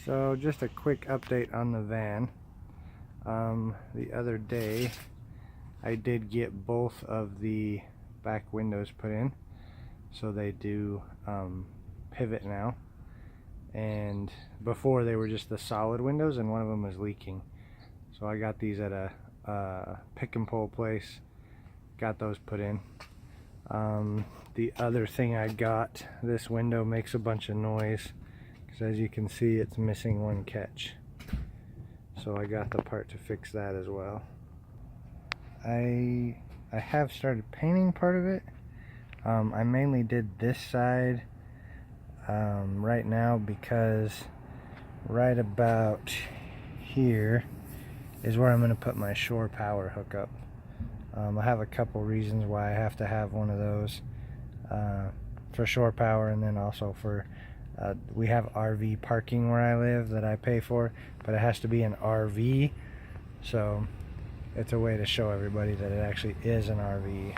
So just a quick update on the van. The other day I did get both of the back windows put in, so they do pivot now, and before they were just the solid windows and one of them was leaking. So I got these at a pick and pull place, got those put in. The other thing I got, this window makes a bunch of noise because as you can see it's missing one catch, so I got the part to fix that as well. I have started painting part of it. I mainly did this side right now because right about here is where I'm going to put my shore power hookup. I have a couple reasons why I have to have one of those for shore power, and then also for we have RV parking where I live that I pay for, but it has to be an RV, so it's a way to show everybody that it actually is an RV.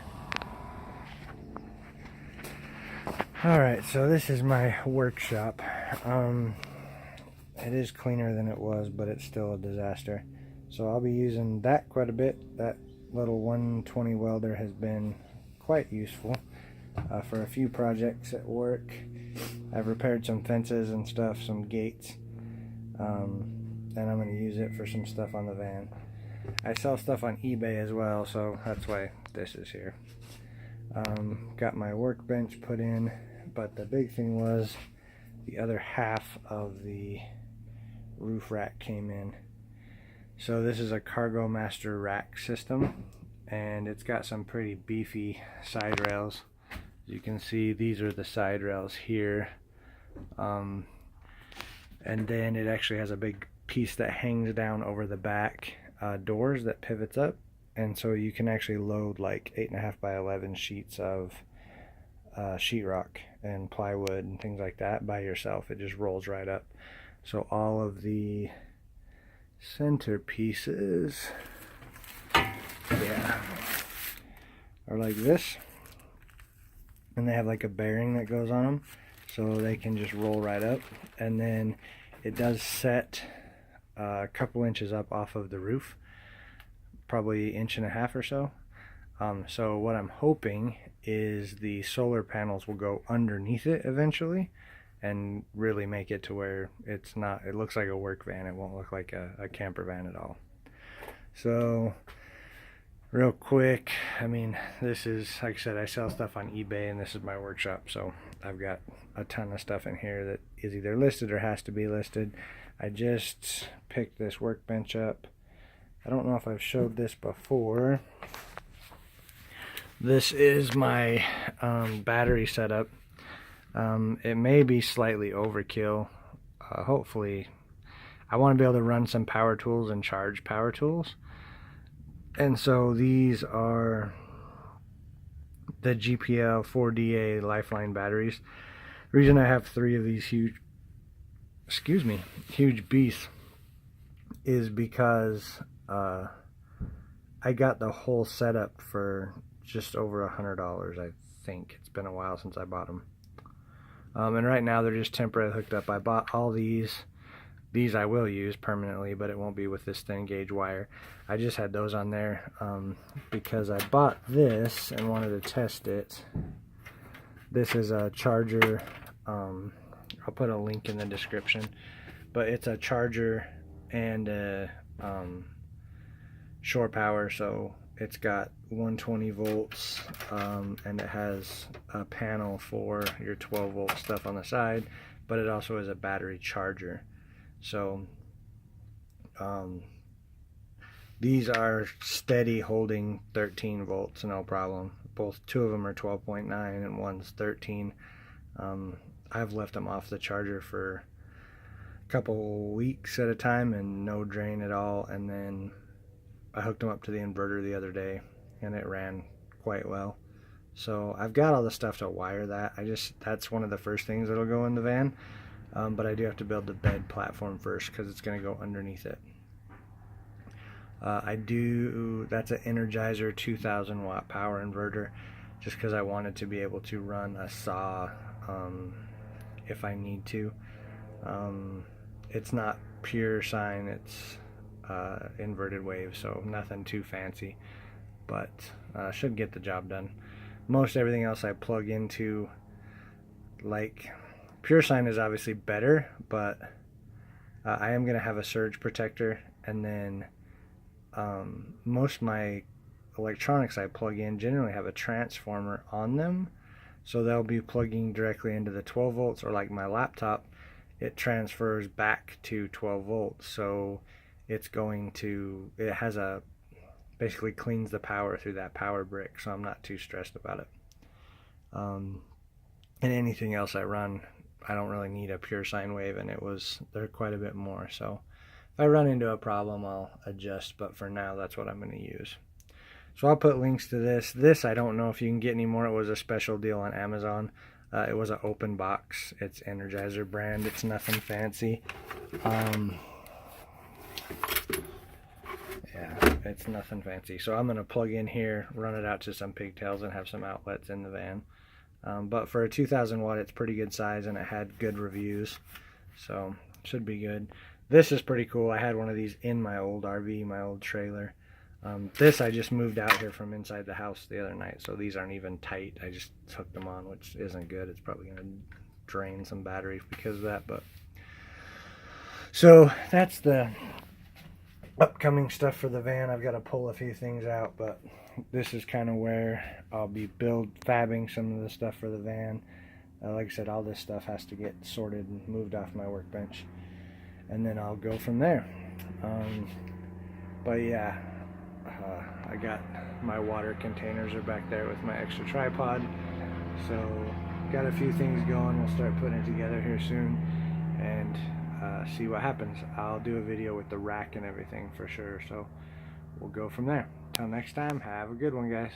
Alright, so this is my workshop. It is cleaner than it was, but it's still a disaster. So I'll be using that quite a bit. That little 120 welder has been quite useful for a few projects at work. I've repaired some fences and stuff, some gates, and I'm going to use it for some stuff on the van. I sell stuff on eBay as well, so that's why this is here. Got my workbench put in, but the big thing was the other half of the roof rack came in. So this is a Kargo Master Rack system, and it's got some pretty beefy side rails. As you can see, these are the side rails here, and then it actually has a big piece that hangs down over the back doors that pivots up, and so you can actually load like 8.5 by 11 sheets of sheetrock and plywood and things like that by yourself. It just rolls right up. So all of the center pieces, yeah, are like this, and they have like a bearing that goes on them, so they can just roll right up. And then it does set a couple inches up off of the roof, probably 1.5 inches or so. So what I'm hoping is the solar panels will go underneath it eventually and really make it to where it's not, it looks like a work van. It won't look like a camper van at all. So real quick, I mean, this is, like I said, I sell stuff on eBay, and this is my workshop, so I've got a ton of stuff in here that is either listed or has to be listed. I just picked this workbench up. I don't know if I've showed this before. This is my battery setup. It may be slightly overkill. Hopefully, I want to be able to run some power tools and charge power tools. And so these are the GPL 4DA Lifeline batteries. The reason I have 3 of these huge beasts is because I got the whole setup for just over $100, I think. It's been a while since I bought them. And right now they're just temporarily hooked up. I bought all these. These I will use permanently, but it won't be with this thin gauge wire. I just had those on there because I bought this and wanted to test it. This is a charger. I'll put a link in the description, but it's a charger and a shore power, so it's got 120 volts and it has a panel for your 12 volt stuff on the side, but it also is a battery charger. So these are steady holding 13 volts, no problem. Both 2 of them are 12.9 and one's 13. I've left them off the charger for a couple weeks at a time and no drain at all, and then I hooked them up to the inverter the other day and it ran quite well. So I've got all the stuff to wire that. That's one of the first things that'll go in the van. But I do have to build the bed platform first because it's going to go underneath it. That's an Energizer 2000 watt power inverter, just because I wanted to be able to run a saw if I need to. it's not pure sine, it's inverted wave, so nothing too fancy, but should get the job done. Most everything else I plug into, like pure sine is obviously better, but I am going to have a surge protector, and then most of my electronics I plug in generally have a transformer on them, so they'll be plugging directly into the 12 volts, or like my laptop, it transfers back to 12 volts, so it's going to, it has a, basically cleans the power through that power brick, so I'm not too stressed about it. And anything else I run, I don't really need a pure sine wave, and they're quite a bit more, so if I run into a problem I'll adjust, but for now that's what I'm going to use. So I'll put links to this. I don't know if you can get any more. It was a special deal on Amazon. It was an open box. It's Energizer brand. It's nothing fancy. Yeah, it's nothing fancy. So I'm going to plug in here, run it out to some pigtails, and have some outlets in the van. But for a 2000 watt, it's pretty good size, and it had good reviews. So should be good. This is pretty cool. I had one of these in my old RV, my old trailer. This I just moved out here from inside the house the other night, so these aren't even tight. I just hooked them on, which isn't good. It's probably going to drain some battery because of that. But so that's the upcoming stuff for the van. I've got to pull a few things out, but this is kind of where I'll be fabbing some of the stuff for the van. Like I said, all this stuff has to get sorted and moved off my workbench, and then I'll go from there. But yeah, I got my water containers are back there with my extra tripod, so got a few things going. We'll start putting it together here soon and see what happens. I'll do a video with the rack and everything for sure, so we'll go from there. Till next time, have a good one, guys.